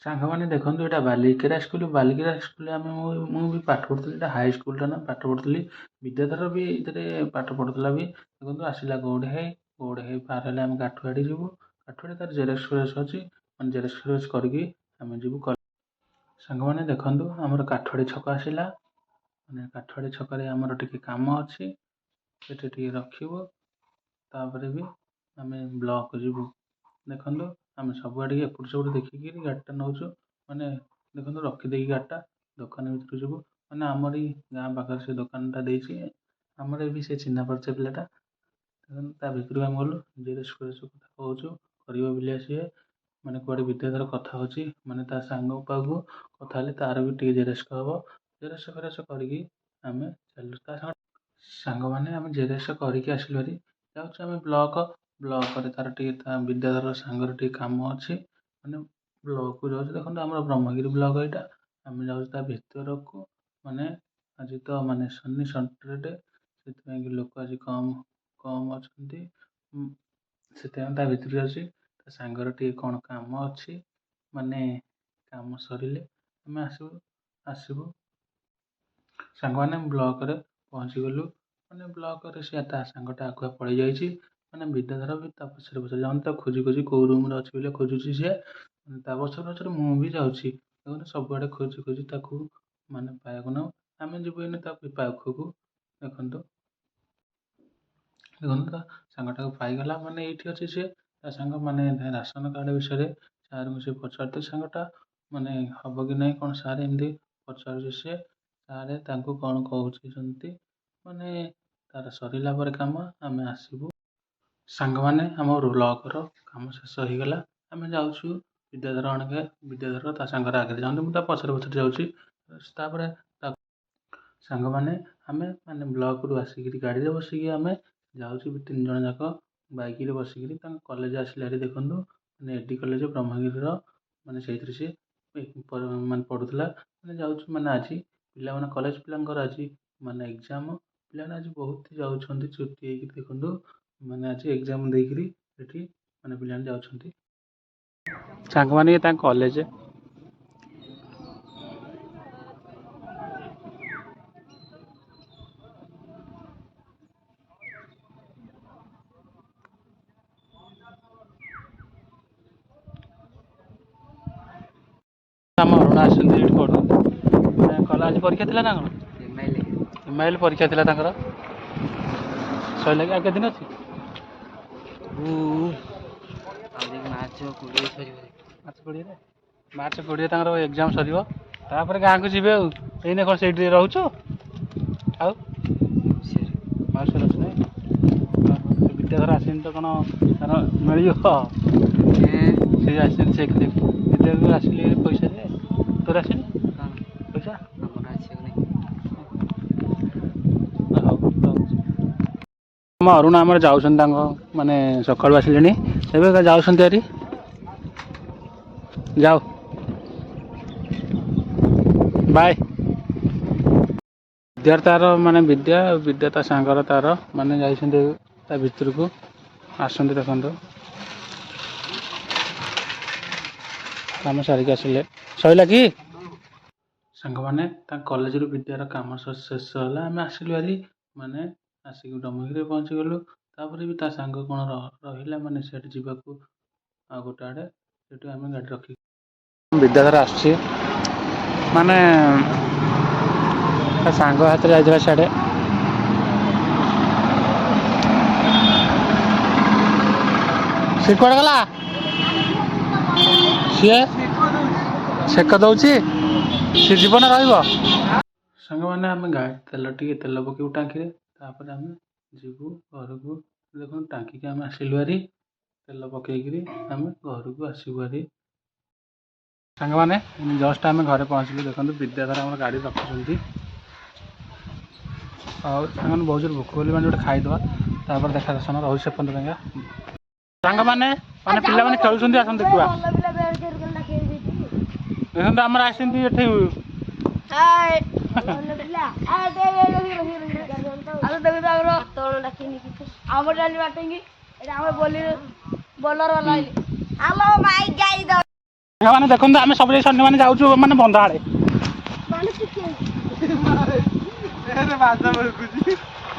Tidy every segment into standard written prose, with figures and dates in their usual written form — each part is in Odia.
ସାଙ୍ଗମାନେ ଦେଖନ୍ତୁ ଏଇଟା ବାଲିକେରା ସ୍କୁଲ ଆମେ ମୁଁ ବି ପାଠ ପଢ଼ୁଥିଲି। ଏଇଟା ହାଇ ସ୍କୁଲଟା ନା ପାଠ ପଢ଼ୁଥିଲି। ବିଦ୍ୟାଧର ବି ଏଥିରେ ପାଠ ପଢ଼ୁଥିଲା ବି। ଦେଖନ୍ତୁ ଆସିଲା ଗୌଡ଼େଇ ପାର ହେଲେ ଆମେ କାଠୁଆଡ଼ି ଯିବୁ। କାଠୁଆଡ଼ି ତାର ଜେରକ୍ସ ଫେରକ୍ସ ଅଛି, ମାନେ ଜେରକ୍ସ ଫେରକ୍ସ କରିକି ଆମେ ଯିବୁ ସାଙ୍ଗମାନେ ଦେଖନ୍ତୁ ଆମର କାଠୁଆଡ଼ି ଛକ ଆସିଲା। ମାନେ କାଠୁଆଡ଼ି ଛକରେ ଆମର ଟିକେ କାମ ଅଛି, ସେଠି ଟିକେ ରଖିବୁ। ତାପରେ ବି ଆମେ ବ୍ଲକ ଯିବୁ। ଦେଖନ୍ତୁ ଆମେ ସବୁଆଡ଼େ ଏପଟ ସେପଟ ଦେଖିକିରି ଗାଡ଼ିଟା ନେଉଛୁ। ମାନେ ଦେଖନ୍ତୁ ରଖିଦେଇକି ଗାଡ଼ିଟା ଦୋକାନ ଭିତରକୁ ଯିବୁ। ମାନେ ଆମରି ଗାଁ ପାଖରେ ସେ ଦୋକାନଟା ଦେଇଛି। ଆମର ବି ସେ ଚିହ୍ନା ପରିଚୟ ପିଲାଟା। ଦେଖନ୍ତୁ ତା ଭିତରକୁ ଆମେ ଗଲୁ, ଜେରକ୍ସ ଫେରକ୍ସ କଥା କହୁଛୁ, କରିବ ବୋଲି ସିଏ। ମାନେ କୁଆଡ଼େ ବିଦ୍ୟାଧର କଥା ହେଉଛି, ମାନେ ତା ସାଙ୍ଗ ପାଖକୁ କଥା ହେଲେ ତାର ବି ଟିକେ ଜେରକ୍ସ ହେବ। ଜେରକ୍ସ ଫେରକ୍ସ କରିକି ଆମେ ଚାଲୁ ତା ସାଙ୍ଗମାନେ ଆମେ ଜେରକ୍ସ କରିକି ଆସିଲୁ ଭାରି। ଯାଉଛୁ ଆମେ ବ୍ଲକରେ ତାର ଟିକେ ତା ବିଦ୍ୟାଧର ସାଙ୍ଗର ଟିକେ କାମ ଅଛି। ମାନେ ବ୍ଲକକୁ ଯାଉଛୁ। ଦେଖନ୍ତୁ ଆମର ବ୍ରହ୍ମଗିରି ବ୍ଲକ ଏଇଟା। ଆମେ ଯାଉଛୁ ତା ଭିତରକୁ। ମାନେ ଆଜି ତ ମାନେ ଶନି ସଟରଡେ, ସେଥିପାଇଁ କି ଲୋକ ଆଜି କମ୍ ଅଛନ୍ତି। ସେଥିପାଇଁ ତା ଭିତରକୁ ଯାଉଛି। ତା ସାଙ୍ଗର ଟିକେ କ'ଣ କାମ ଅଛି। ମାନେ କାମ ସରିଲେ ଆମେ ଆସିବୁ। ସାଙ୍ଗମାନେ ବ୍ଲକରେ ପହଞ୍ଚିଗଲୁ। ମାନେ ବ୍ଲକରେ ସେ ତା ସାଙ୍ଗଟା ଆଗୁଆ ପଳେଇ ଯାଇଛି। ମାନେ ବିଦ୍ୟାଧର ବି ତା ପଛରେ ଯାଉନି, ତାକୁ ଖୋଜି କୋଉ ରୁମ୍ରେ ଅଛି ବୋଲି ଖୋଜୁଛି ସିଏ। ତା ପଛରେ ମୁଁ ବି ଯାଉଛି। ଦେଖନ୍ତୁ ସବୁଆଡ଼େ ଖୋଜି ତାକୁ ମାନେ ପାଇବାକୁ ନାହୁଁ। ଆମେ ଯିବୁ ଏଇନେ ତା ପାଖକୁ। ଦେଖନ୍ତୁ ତା ସାଙ୍ଗଟାକୁ ପାଇଗଲା। ମାନେ ଏଇଠି ଅଛି ସିଏ। ତା ସାଙ୍ଗ ମାନେ ରାସନ କାର୍ଡ଼ ବିଷୟରେ ସାର୍ଙ୍କୁ ସେ ପଚାରୁଛି। ସାଙ୍ଗଟା ମାନେ ହବ କି ନାହିଁ କ'ଣ ସାର୍ ଏମିତି ପଚାରୁଛି ସିଏ। ସାର୍ ତାଙ୍କୁ କ'ଣ କହୁଛନ୍ତି। ମାନେ ତାର ସରିଲା ପରେ କାମ ଆମେ ଆସିବୁ। ସାଙ୍ଗମାନେ ଆମ ବ୍ଲକର କାମ ଶେଷ ହେଇଗଲା। ଆମେ ଯାଉଛୁ ବିଦ୍ୟାଧର ତା ସାଙ୍ଗର ଆଗରେ ଯାଆନ୍ତି, ମୁଁ ତା ପଛରେ ଯାଉଛି। ତାପରେ ସାଙ୍ଗମାନେ ଆମେ ମାନେ ବ୍ଲକରୁ ଆସିକିରି ଗାଡ଼ିରେ ବସିକି ଆମେ ଯାଉଛୁ 3 ଜଣ ଯାକ ବାଇକରେ ବସିକିରି ତାଙ୍କ କଲେଜ ଆସିଲା ଭାରି। ଦେଖନ୍ତୁ ମାନେ ଏଡି କଲେଜ ବ୍ରହ୍ମଗିରିର, ମାନେ ସେଇଥିରେ ସିଏ ମାନେ ପଢ଼ୁଥିଲା। ମାନେ ଯାଉଛୁ ମାନେ ଆଜି ପିଲାମାନେ କଲେଜ ପିଲାଙ୍କର ଆଜି ମାନେ ଏକ୍ଜାମ। ପିଲାମାନେ ଆଜି ବହୁତ ଯାଉଛନ୍ତି ଛୁଟି ହେଇକି। ଦେଖନ୍ତୁ ମାନେ ଆଜି ଏକ୍ଜାମ ଦେଇକିରି ସେଠି ମାନେ ପିଲାମାନେ ଯାଉଛନ୍ତି। ସାଙ୍ଗମାନେ ତାଙ୍କ କଲେଜ ଆମ ଅରୁଣା ଆସିଛନ୍ତି, ଏଇଠି ପଢ଼ୁଛନ୍ତି। ମାନେ କଲା ଆଜି ପରୀକ୍ଷା ଥିଲା ନା କ'ଣ? ଏମ୍ଆଇଏଲ୍ ପରୀକ୍ଷା ଥିଲା ତାଙ୍କର। ସରିଲା କି ଆଉ କେତେ ଦିନ ଅଛି? ମାର୍ଚ୍ଚ 20 ତାଙ୍କର ଏକ୍ଜାମ ସରିବ। ତାପରେ ଗାଁକୁ ଯିବେ ଆଉ। ଏଇନେ କ'ଣ ସେଇଠି ରହୁଛୁ? ଆଉ ମାଉସୀଘର ଅଛି ନାଇଁ? ବିଦ୍ୟାଧର ଆସିନି ତ କ'ଣ ତାର ମିଳିବ? ସେ ଆସିନି ଚେକ୍ ବିଦ୍ୟାଧର ଆସିଲି ପଇସା ଦିଏ। ତୋର ଆସିନି ପଇସା? ଆମ ଅରୁଣ ଆମର ଯାଉଛନ୍ତି, ତାଙ୍କ ମାନେ ସକାଳୁ ଆସିଲେଣି, ଏବେ ଯାଉଛନ୍ତି ଭାରି। ଯାଉ ବାଏ। ବିଦ୍ୟାର ତାର ମାନେ ବିଦ୍ୟା ତା ସାଙ୍ଗର ତାର ମାନେ ଯାଇଛନ୍ତି ତା ଭିତରକୁ। ଆସନ୍ତି ଦେଖନ୍ତୁ କାମ ସାରିକି ଆସିଲେ। ସରିଲା କି ସାଙ୍ଗମାନେ ତାଙ୍କ କଲେଜରୁ ବିଦ୍ୟାର କାମ ଶେଷ ହେଲା। ଆମେ ଆସିଲୁ ଭାରି। ମାନେ ଆସିକି ବ୍ରହ୍ମଗିରିରେ ପହଞ୍ଚିଗଲୁ। ତାପରେ ବି ତା ସାଙ୍ଗ କ'ଣ ରହିଲା, ମାନେ ସେଠି ଯିବାକୁ ଆଉ ଗୋଟେ ଆଡ଼େ। ସେଠୁ ଆମେ ଗାଡ଼ି ରଖିକି ବିଦ୍ୟାଧର ଆସୁଛି। ମାନେ ତା ସାଙ୍ଗ ହାତରେ ଯାଇଥିଲା ସିଆଡ଼େ। ସେ କୁଆଡ଼େ ଗଲା? ସିଏ ସେକ ଦଉଛି। ସିଏ ଯିବ ନା ରହିବ? ସାଙ୍ଗମାନେ ଆମେ ତେଲ ପକେଇବୁ ଟାଙ୍କିରେ। ତାପରେ ଆମେ ଯିବୁ ଘରକୁ। ଦେଖନ୍ତୁ ଟାଙ୍କିକି ଆମେ ଆସିଲୁ ଭାରି। ତେଲ ପକେଇକିରି ଆମେ ଘରକୁ ଆସିବୁ ଭାରି। ସାଙ୍ଗମାନେ ଜଷ୍ଟ ଆମେ ଘରେ ପହଞ୍ଚିଲୁ। ଦେଖନ୍ତୁ ବିଦ୍ୟାଧର ଆମର ଗାଡ଼ି ରଖୁଛନ୍ତି। ଆଉ ସାଙ୍ଗମାନେ ବହୁତ ଜୋର ଭୋକ ବୋଲି ମାନେ ଗୋଟେ ଖାଇଦେବା, ତାପରେ ଦେଖା ଦର୍ଶନ ରହୁଛି ସେ ପର୍ଯ୍ୟନ୍ତ ପାଇଁକା। ସାଙ୍ଗମାନେ ମାନେ ପିଲାମାନେ ଖେଳୁଛନ୍ତି, ଆସନ୍ତୁ ଦେଖିବା। ଦେଖନ୍ତୁ ଆମର ଆସିଛନ୍ତି ଏଠି ସାଙ୍ଗମାନେ ଦେଖନ୍ତୁ ଆମେ ସବୁ ସନ୍ଧ୍ୟା ମାନେ ଯାଉଛୁ ମାନେ ବନ୍ଧ ଆଡ଼େ।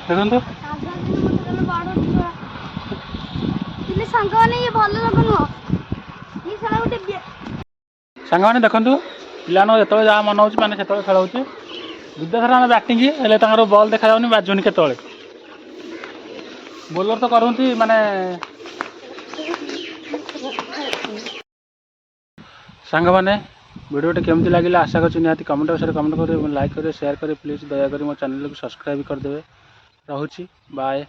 ଦେଖନ୍ତୁ ସାଙ୍ଗମାନେ ଦେଖନ୍ତୁ ପିଲାମାନଙ୍କୁ ଯେତେବେଳେ ଯାହା ମନ ହେଉଛି ମାନେ ସେତେବେଳେ ଖେଳ ହେଉଛି। ବିଦ୍ୟାଧର ଆମେ ବ୍ୟାଟିଂ ହେଲେ ତାଙ୍କର ବଲ୍ ଦେଖାଯାଉନି ବାଜୁନି କେତେବେଳେ। ବୋଲର ତ କରନ୍ତି ମାନେ ସାଙ୍ଗମାନେ ଭିଡ଼ିଓଟି କେମିତି ଲାଗିଲା ଆଶା କରୁଛି ନିହାତି କମେଣ୍ଟ ବକ୍ସରେ କମେଣ୍ଟ କରିବେ, ଲାଇକ୍ କରିବେ, ସେୟାର କରିବେ। ପ୍ଲିଜ୍ ଦୟାକରି ମୋ ଚ୍ୟାନେଲକୁ ସବସ୍କ୍ରାଇବ୍ କରିଦେବେ। ରହୁଛି ବାଏ।